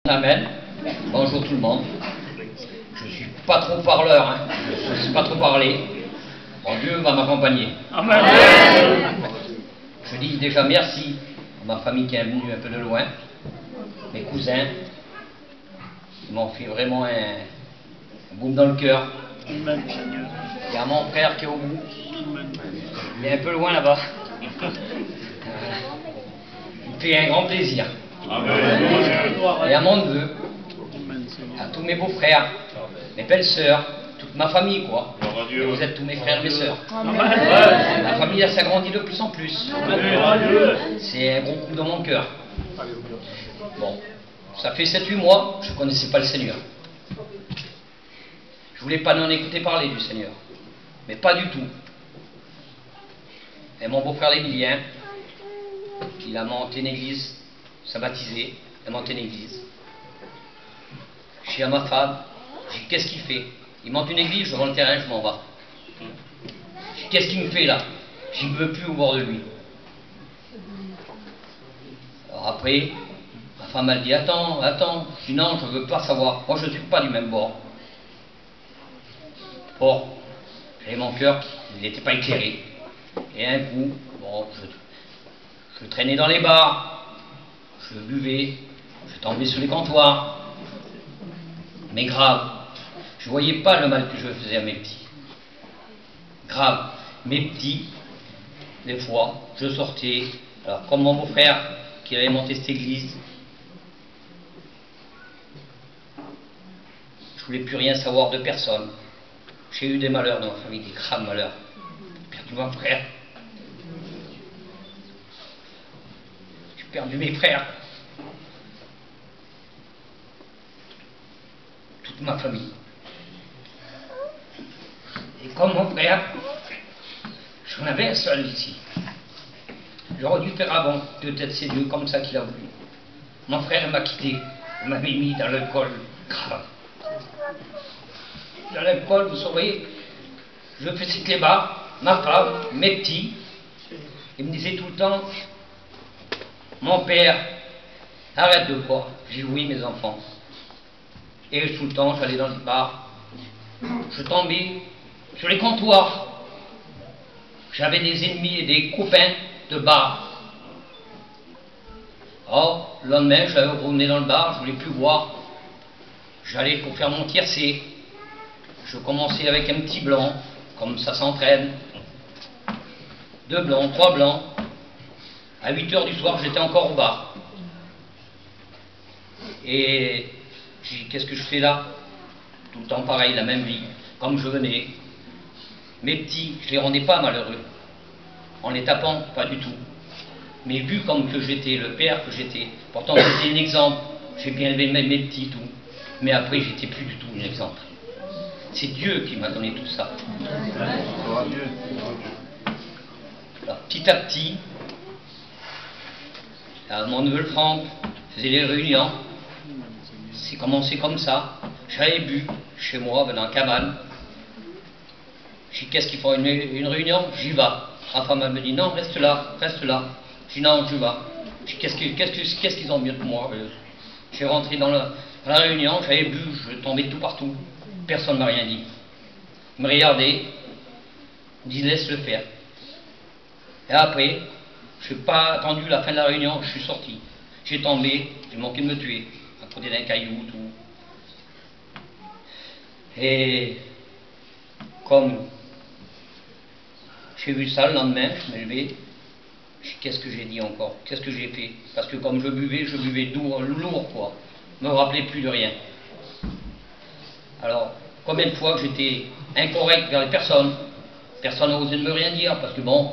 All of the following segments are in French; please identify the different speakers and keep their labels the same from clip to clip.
Speaker 1: Amen. Bonjour tout le monde. Je ne suis pas trop parleur, hein. Je ne sais pas trop parler. Bon, Dieu va m'accompagner.
Speaker 2: Amen.
Speaker 1: Je dis déjà merci à ma famille qui est venue un peu de loin, mes cousins, qui m'ont fait vraiment un boum dans le cœur.
Speaker 2: Amen, Seigneur.
Speaker 1: Il y a mon frère qui est au bout.
Speaker 2: Amen.
Speaker 1: Il est un peu loin là-bas. Il me fait un grand plaisir. Et à mon neveu,
Speaker 2: Amen, Seigneur.
Speaker 1: à tous mes beaux-frères, mes belles-sœurs, toute ma famille, quoi. Et vous êtes tous mes frères et mes sœurs. La famille, elle s'agrandit de plus en plus. C'est un gros coup dans mon cœur. Bon, ça fait 7-8 mois, je ne connaissais pas le Seigneur. Je voulais pas en écouter parler du Seigneur. Mais pas du tout. Et mon beau-frère Emilien, il a monté une église, s'est baptisé, il a monté une église. Je suis à ma femme, je dis qu'est-ce qu'il fait? Il monte une église, je vends le terrain, je m'en vais. Je dis qu'est-ce qu'il me fait là? Je ne veux plus au bord de lui. Alors après, ma femme elle dit attends, je dis non, je ne veux pas savoir. Moi je ne suis pas du même bord. Or, j'avais mon cœur, il n'était pas éclairé. Et un coup, bon, je traînais dans les bars, je buvais, je tombais sur les comptoirs. Mais grave, je ne voyais pas le mal que je faisais à mes petits. Grave, mes petits, des fois, je sortais, alors comme mon beau-frère qui avait monté cette église, je ne voulais plus rien savoir de personne. J'ai eu des malheurs dans ma famille, des graves malheurs. J'ai perdu mon frère. J'ai perdu mes frères. Toute ma famille. Et comme mon frère, j'en avais un seul ici. J'aurais dû faire avant. Peut-être c'est Dieu comme ça qu'il a voulu. Mon frère m'a quitté. Il m'avait mis dans l'alcool. Grave. Dans l'alcool, vous savez, je faisais les bars, ma femme, mes petits, ils me disaient tout le temps, mon père, arrête de boire. J'ai dit oui, mes enfants. Et tout le temps, j'allais dans les bars, je tombais sur les comptoirs. J'avais des ennemis et des copains de bar. Or, le lendemain, je revenais dans le bar, je ne voulais plus boire. J'allais pour faire mon tiercé. Je commençais avec un petit blanc, comme ça s'entraîne. 2 blancs, 3 blancs. À 8 h du soir, j'étais encore au bar. Et j'ai dit, qu'est-ce que je fais là? Tout le temps pareil, la même vie, comme je venais. Mes petits, je les rendais pas malheureux. En les tapant, pas du tout. Mais vu comme que j'étais, le père que j'étais, pourtant j'étais un exemple, j'ai bien élevé mes petits, tout. Mais après, j'étais plus du tout un exemple. C'est Dieu qui m'a donné tout ça. Alors, petit à petit, mon neveu Franck faisait les réunions. C'est commencé comme ça. J'avais bu chez moi, dans la cabane. Je dis, qu'est-ce qu'il faut, une réunion? J'y vais. Ma femme me dit, non, reste là, reste là. Je dis, non, je vais. Je dis, qu'est-ce qu'ils ont mieux que moi? Je suis rentré dans la réunion, j'avais bu, je tombais tout partout. Personne ne m'a rien dit. Il me regardait, il me dit laisse le faire. Et après, je n'ai pas attendu la fin de la réunion, je suis sorti. J'ai tombé, j'ai manqué de me tuer, à côté d'un caillou, tout. Et comme j'ai vu ça le lendemain, je me levais, je dis qu'est-ce que j'ai dit encore? Qu'est-ce que j'ai fait? Parce que comme je buvais lourd, quoi. Je ne me rappelais plus de rien. Alors, combien de fois que j'étais incorrect vers les personnes, personne n'a osé de me rien dire, parce que bon,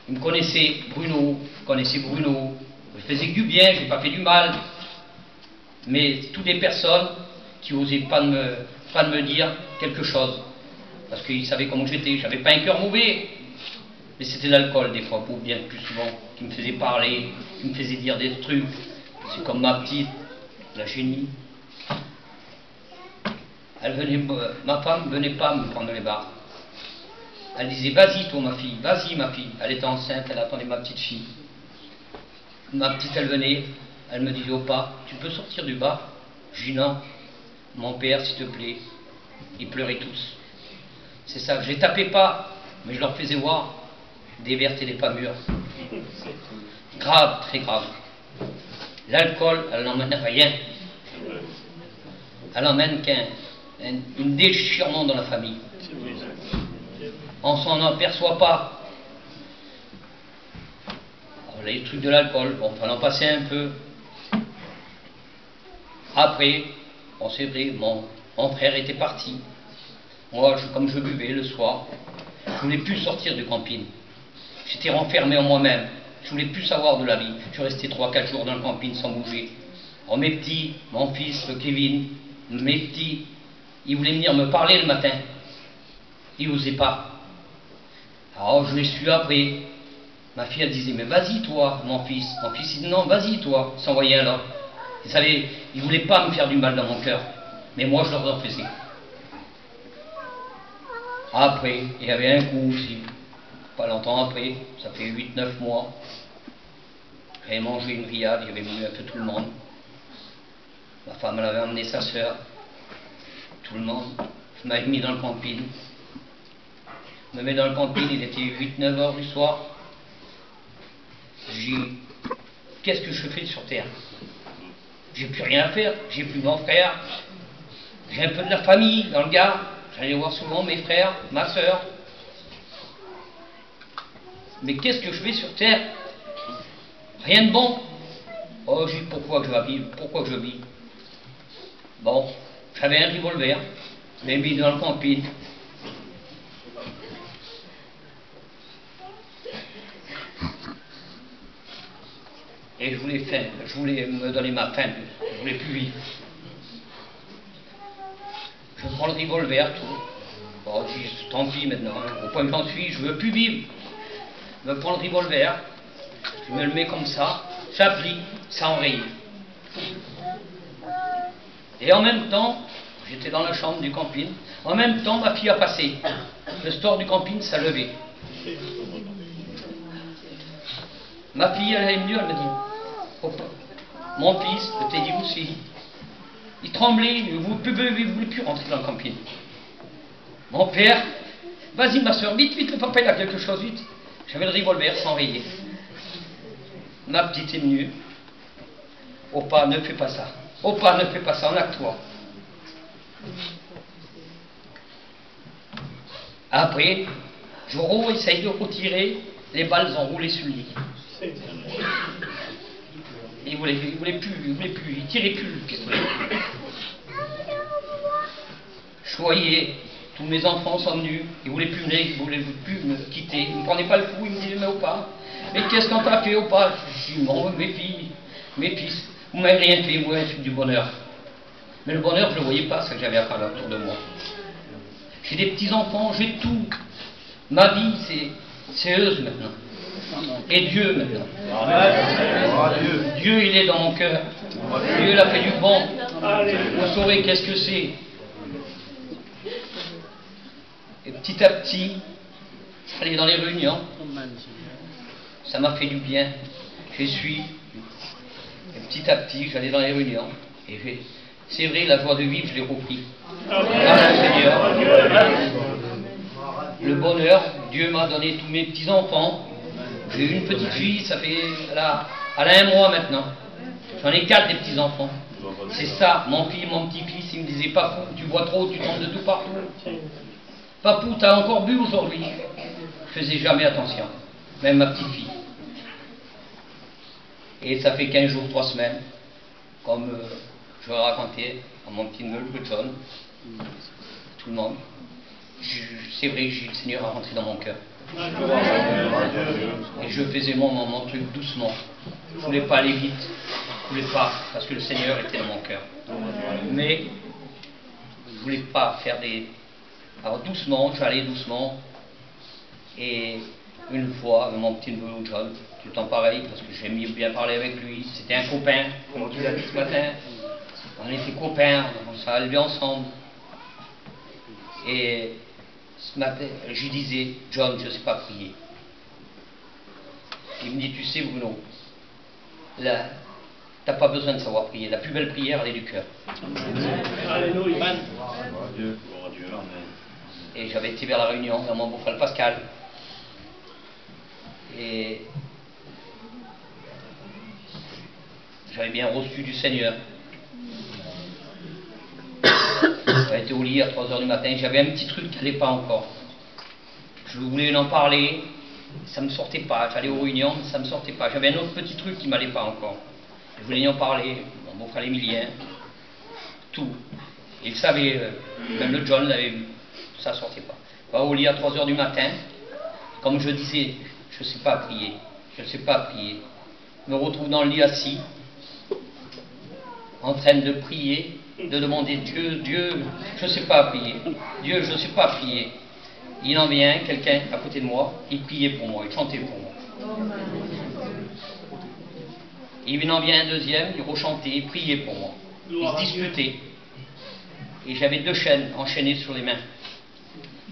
Speaker 1: ils me connaissaient, Bruno, je connaissais Bruno, je faisais du bien, je n'ai pas fait du mal, mais toutes les personnes qui n'osaient pas de me dire quelque chose, parce qu'ils savaient comment j'étais, j'avais pas un cœur mauvais, mais c'était l'alcool des fois, ou bien plus souvent, qui me faisait parler, qui me faisait dire des trucs, c'est comme ma petite, la génie. Ma femme ne venait pas me prendre les bars. Elle disait, vas-y toi ma fille, vas-y ma fille. Elle était enceinte, elle attendait ma petite fille. Ma petite, elle venait, Elle me dit, Opa, tu peux sortir du bar? Je dis non, mon père, s'il te plaît. Ils pleuraient tous. C'est ça, je les tapais pas, mais je leur faisais voir des vertes et des pas mûres. Grave, très grave. L'alcool, elle n'emmène rien. Elle emmène qu'un déchirement dans la famille. On s'en aperçoit pas. Alors, les trucs de l'alcool, bon, on en passer un peu. Après, bon, c'est vrai, mon frère était parti. Moi, comme je buvais le soir, je voulais plus sortir du camping. J'étais renfermé en moi-même. Je voulais plus savoir de la vie. Je restais 3-4 jours dans le camping sans bouger. Alors mes petits, mon fils, le Kevin, mes petits, ils voulaient venir me parler le matin. Ils n'osaient pas. Alors je les suis après. Ma fille, elle disait, mais vas-y toi, mon fils. Mon fils, il dit, non, vas-y toi. Il s'envoyait là. Vous savez, ils ne voulaient pas me faire du mal dans mon cœur. Mais moi, je leur en faisais. Après, il y avait un coup aussi. Pas longtemps après, ça fait 8-9 mois. J'avais mangé une grillade, il y avait venu un peu tout le monde. Ma femme, elle avait emmené sa soeur. Tout le monde. Je m'avais mis dans le camping. Je me mets dans le camping, il était 8-9 heures du soir. J'ai dit, qu'est-ce que je fais sur terre? J'ai plus rien à faire, j'ai plus mon frère. J'ai un peu de la famille dans le Gard. J'allais voir souvent mes frères, ma soeur. Mais qu'est-ce que je fais sur terre? Rien de bon. Oh, j'ai dit, pourquoi que je vais vivre? Pourquoi que je vis? Bon, j'avais un revolver. Je l'ai mis dans le camping. Et je voulais me donner ma faim. Je voulais plus vivre. Je prends le revolver, tout. Bon, je dis, tant pis maintenant, au point que j'en suis, je veux plus vivre. Je me prends le revolver, je me le mets comme ça, j'applique, ça enraye. Et en même temps, j'étais dans la chambre du camping, en même temps ma fille a passé. Le store du camping s'est levé. Ma fille, elle est venue, elle me dit, oh, mon fils, je t'ai dit aussi, il tremblait, il ne voulait plus rentrer dans le camping. Mon père, vas-y ma soeur, vite, vite, le papa il a quelque chose, vite. J'avais le revolver sans rayer. Ma petite est venue. Opa, ne fais pas ça. Opa, ne fais pas ça, on a que toi. Après, je essaye de retirer, les balles ont roulé sur le lit. Il voulait plus, il tirait plus le pistolet. Je voyais, tous mes enfants sont venus, ils voulaient plus venir, ils voulaient plus me quitter, ils ne me prenaient pas le coup, ils me disaient, mais Opa, mais qu'est-ce qu'on t'a fait Opa? Je dis, non, mes filles, mes fils, vous m'avez rien fait, moi, je suis du bonheur. Mais le bonheur, je ne le voyais pas, ce que j'avais à faire autour de moi. J'ai des petits-enfants, j'ai tout. Ma vie, c'est eux maintenant. Et Dieu maintenant. Dieu, il est dans mon cœur. Dieu, il a fait du bon. Vous saurez qu'est-ce que c'est. Et petit à petit, j'allais dans les réunions. Ça m'a fait du bien. Je suis. Et petit à petit, j'allais dans les réunions. Et c'est vrai, la joie de vivre, je l'ai repris. Grâce au Seigneur. Le bonheur, Dieu m'a donné tous mes petits-enfants. J'ai eu une petite fille, ça fait. Elle a 1 mois maintenant. J'en ai 4 des petits-enfants. C'est ça, mon petit-fils, il me disait, Papou, tu bois trop, tu tombes de tout partout. Papou, t'as encore bu aujourd'hui? Je faisais jamais attention, même ma petite fille. Et ça fait 15 jours, 3 semaines, comme je racontais à mon petit neveu, le John, tout le monde. C'est vrai que le Seigneur a rentré dans mon cœur. Et je faisais mon truc doucement. Je ne voulais pas aller vite. Je ne voulais pas, parce que le Seigneur était dans mon cœur. Mais je ne voulais pas faire des... Alors doucement, j'allais doucement. Et une fois, avec mon petit neveu John, tout le temps pareil, parce que j'aimais bien parler avec lui. C'était un copain, comme tu l'as dit ce matin. On était copains, on s'allait bien ensemble. Et ce matin, je lui disais, John, je ne sais pas prier. Il me dit, tu sais Bruno, là, t'as pas besoin de savoir prier. La plus belle prière, elle est du cœur.
Speaker 2: Alléluia.
Speaker 1: Et j'avais été vers la réunion, vers mon beau-frère Pascal. Et j'avais bien reçu du Seigneur. J'avais été au lit à 3 h du matin. J'avais un petit truc qui n'allait pas encore. Je voulais en parler. Ça ne me sortait pas. J'allais aux réunions, mais ça ne me sortait pas. J'avais un autre petit truc qui ne m'allait pas encore. Je voulais en parler. Mon beau-frère Émilien. Tout. Il savait, même le John l'avait vu. Ça ne sortait pas. Je vais au lit à 3 h du matin. Comme je disais, je ne sais pas prier. Je ne sais pas prier. Je me retrouve dans le lit assis, en train de prier, de demander Dieu, je ne sais pas prier. Dieu, je ne sais pas prier. Il en vient quelqu'un à côté de moi, il priait pour moi, il chantait pour moi. Il en vient un deuxième, il rechantait, il priait pour moi. Il se disputait. Et j'avais 2 chaînes enchaînées sur les mains.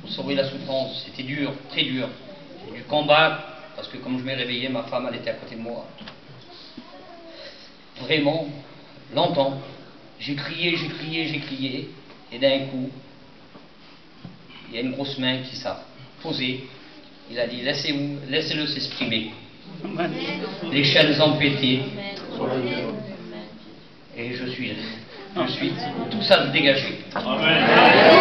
Speaker 1: Pour sauver la souffrance, c'était dur, très dur. J'ai dû combattre, parce que comme je m'ai réveillé, ma femme, elle était à côté de moi. Vraiment, longtemps. J'ai crié, et d'un coup, il y a une grosse main qui s'est posée. Il a dit, laissez-le s'exprimer. Les chaînes ont pété. Et je suis tout ça dégagé. Amen.